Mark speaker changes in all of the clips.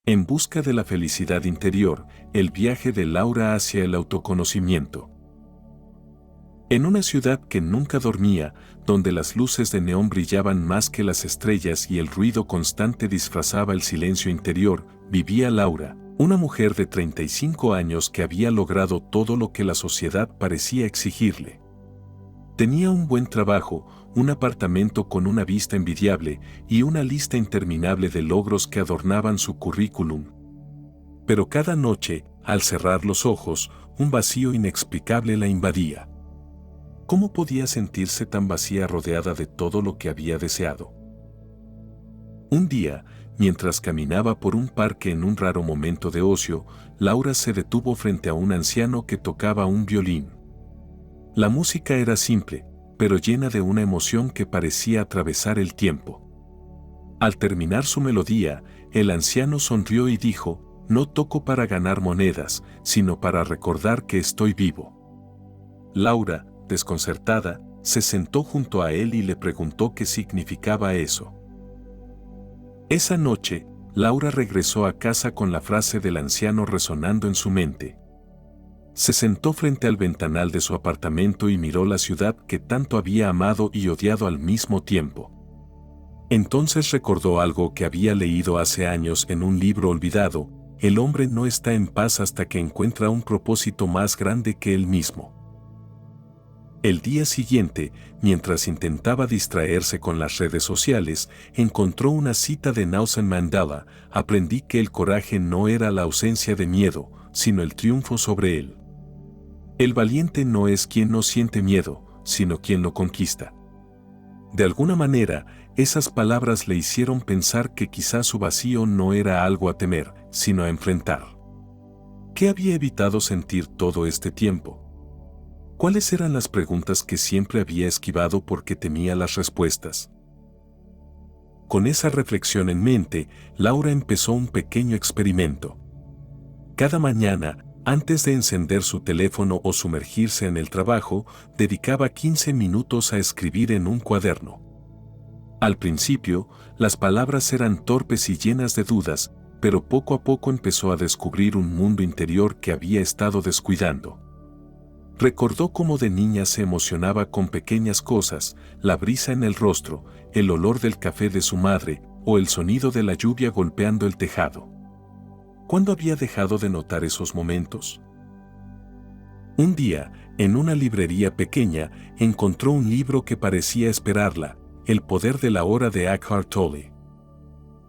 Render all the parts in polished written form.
Speaker 1: En busca de la felicidad interior, el viaje de Laura hacia el autoconocimiento. En una ciudad que nunca dormía, donde las luces de neón brillaban más que las estrellas y el ruido constante disfrazaba el silencio interior, vivía Laura, una mujer de 35 años que había logrado todo lo que la sociedad parecía exigirle. Tenía un buen trabajo, un apartamento con una vista envidiable y una lista interminable de logros que adornaban su currículum. Pero cada noche, al cerrar los ojos, un vacío inexplicable la invadía. ¿Cómo podía sentirse tan vacía rodeada de todo lo que había deseado? Un día, mientras caminaba por un parque en un raro momento de ocio, Laura se detuvo frente a un anciano que tocaba un violín. La música era simple, pero llena de una emoción que parecía atravesar el tiempo. Al terminar su melodía, el anciano sonrió y dijo: «No toco para ganar monedas, sino para recordar que estoy vivo». Laura, desconcertada, se sentó junto a él y le preguntó qué significaba eso. Esa noche, Laura regresó a casa con la frase del anciano resonando en su mente. Se sentó frente al ventanal de su apartamento y miró la ciudad que tanto había amado y odiado al mismo tiempo. Entonces recordó algo que había leído hace años en un libro olvidado: el hombre no está en paz hasta que encuentra un propósito más grande que él mismo. El día siguiente, mientras intentaba distraerse con las redes sociales, encontró una cita de Nelson Mandela: «Aprendí que el coraje no era la ausencia de miedo, sino el triunfo sobre él. El valiente no es quien no siente miedo, sino quien lo conquista». De alguna manera, esas palabras le hicieron pensar que quizás su vacío no era algo a temer, sino a enfrentar. ¿Qué había evitado sentir todo este tiempo? ¿Cuáles eran las preguntas que siempre había esquivado porque temía las respuestas? Con esa reflexión en mente, Laura empezó un pequeño experimento. Cada mañana, antes de encender su teléfono o sumergirse en el trabajo, dedicaba 15 minutos a escribir en un cuaderno. Al principio, las palabras eran torpes y llenas de dudas, pero poco a poco empezó a descubrir un mundo interior que había estado descuidando. Recordó cómo de niña se emocionaba con pequeñas cosas: la brisa en el rostro, el olor del café de su madre, o el sonido de la lluvia golpeando el tejado. ¿Cuándo había dejado de notar esos momentos? Un día, en una librería pequeña, encontró un libro que parecía esperarla: El poder de la hora de Eckhart Tolle.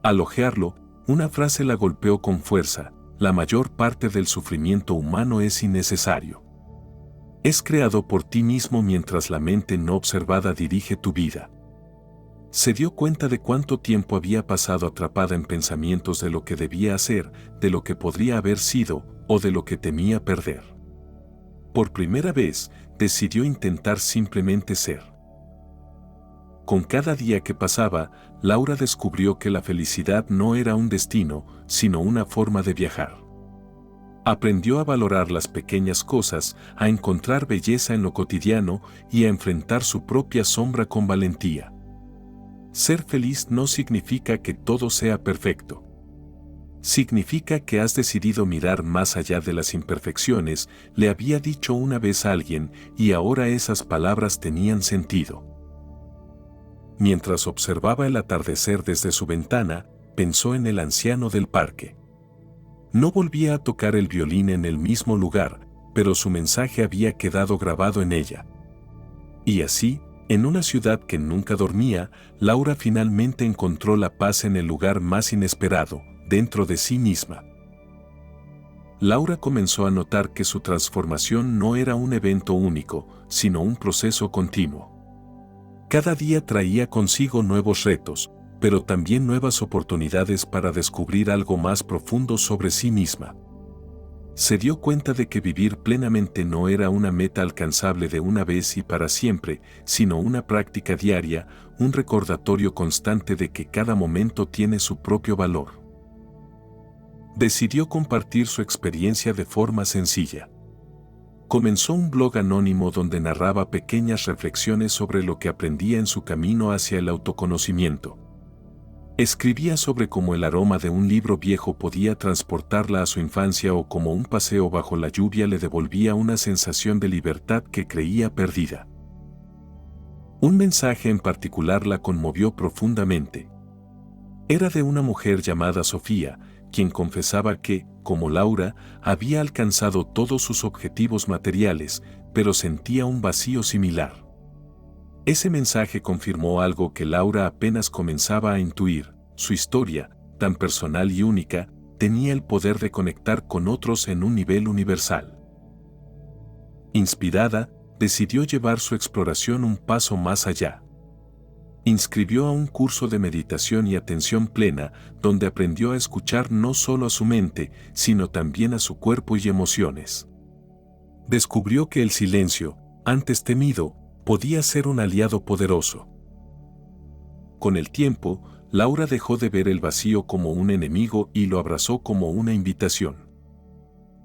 Speaker 1: Al hojearlo, una frase la golpeó con fuerza: la mayor parte del sufrimiento humano es innecesario. Es creado por ti mismo mientras la mente no observada dirige tu vida. Se dio cuenta de cuánto tiempo había pasado atrapada en pensamientos de lo que debía hacer, de lo que podría haber sido, o de lo que temía perder. Por primera vez, decidió intentar simplemente ser. Con cada día que pasaba, Laura descubrió que la felicidad no era un destino, sino una forma de viajar. Aprendió a valorar las pequeñas cosas, a encontrar belleza en lo cotidiano y a enfrentar su propia sombra con valentía. Ser feliz no significa que todo sea perfecto. Significa que has decidido mirar más allá de las imperfecciones, le había dicho una vez a alguien, y ahora esas palabras tenían sentido. Mientras observaba el atardecer desde su ventana, pensó en el anciano del parque. No volvía a tocar el violín en el mismo lugar, pero su mensaje había quedado grabado en ella. Y así, en una ciudad que nunca dormía, Laura finalmente encontró la paz en el lugar más inesperado, dentro de sí misma. Laura comenzó a notar que su transformación no era un evento único, sino un proceso continuo. Cada día traía consigo nuevos retos, pero también nuevas oportunidades para descubrir algo más profundo sobre sí misma. Se dio cuenta de que vivir plenamente no era una meta alcanzable de una vez y para siempre, sino una práctica diaria, un recordatorio constante de que cada momento tiene su propio valor. Decidió compartir su experiencia de forma sencilla. Comenzó un blog anónimo donde narraba pequeñas reflexiones sobre lo que aprendía en su camino hacia el autoconocimiento. Escribía sobre cómo el aroma de un libro viejo podía transportarla a su infancia o cómo un paseo bajo la lluvia le devolvía una sensación de libertad que creía perdida. Un mensaje en particular la conmovió profundamente. Era de una mujer llamada Sofía, quien confesaba que, como Laura, había alcanzado todos sus objetivos materiales, pero sentía un vacío similar. Ese mensaje confirmó algo que Laura apenas comenzaba a intuir: su historia, tan personal y única, tenía el poder de conectar con otros en un nivel universal. Inspirada, decidió llevar su exploración un paso más allá. Inscribió a un curso de meditación y atención plena, donde aprendió a escuchar no solo a su mente, sino también a su cuerpo y emociones. Descubrió que el silencio, antes temido, podía ser un aliado poderoso. Con el tiempo, Laura dejó de ver el vacío como un enemigo y lo abrazó como una invitación.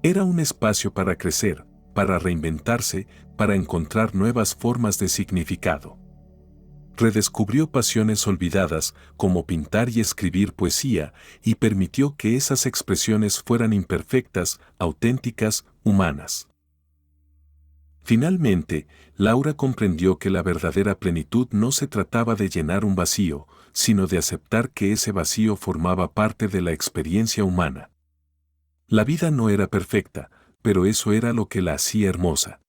Speaker 1: Era un espacio para crecer, para reinventarse, para encontrar nuevas formas de significado. Redescubrió pasiones olvidadas, como pintar y escribir poesía, y permitió que esas expresiones fueran imperfectas, auténticas, humanas. Finalmente, Laura comprendió que la verdadera plenitud no se trataba de llenar un vacío, sino de aceptar que ese vacío formaba parte de la experiencia humana. La vida no era perfecta, pero eso era lo que la hacía hermosa.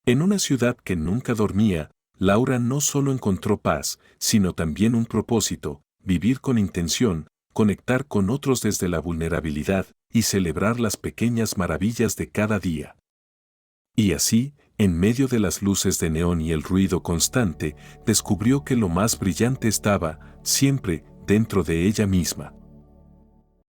Speaker 1: En una ciudad que nunca dormía, Laura no solo encontró paz, sino también un propósito: vivir con intención, conectar con otros desde la vulnerabilidad y celebrar las pequeñas maravillas de cada día. Y así, en medio de las luces de neón y el ruido constante, descubrió que lo más brillante estaba, siempre, dentro de ella misma.